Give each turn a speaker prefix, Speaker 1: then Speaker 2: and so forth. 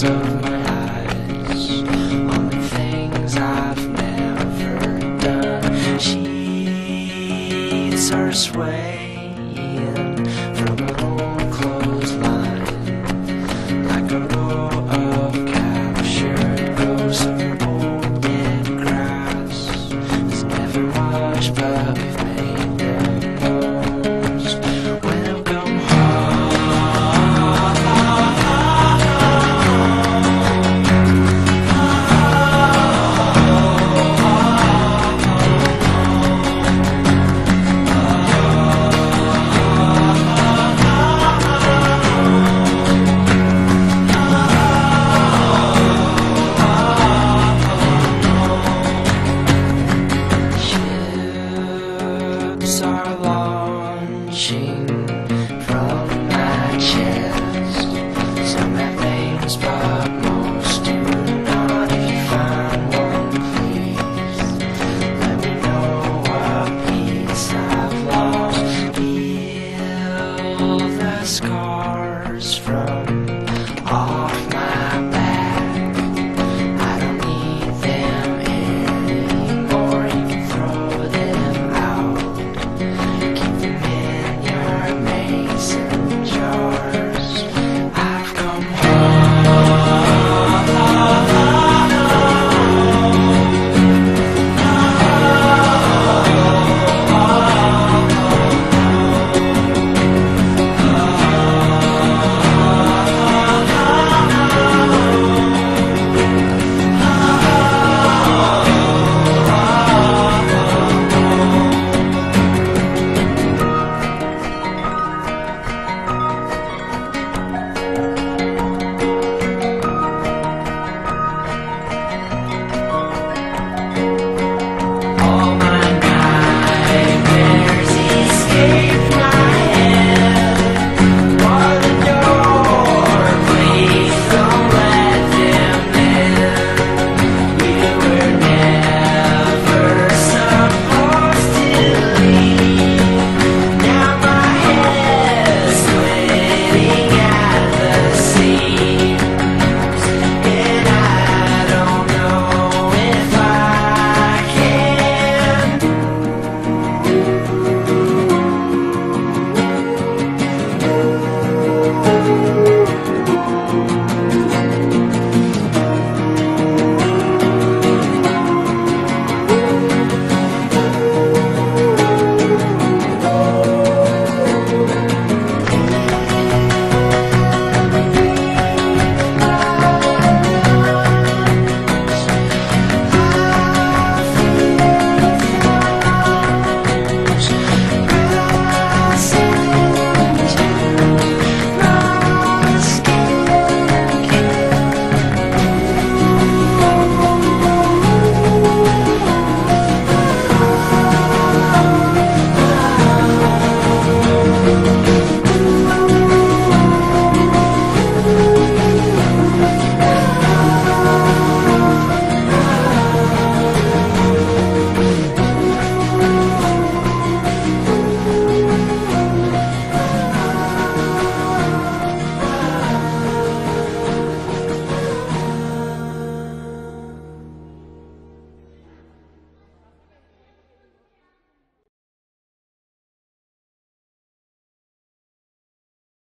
Speaker 1: corners of my eyes on the things I've never done. Sheets are swaying from an old clothesline like a row of captured ghosts of old dead grass. There's never much, but we've made the most. Welcome home. Ships are launching from my chest. Some have names, but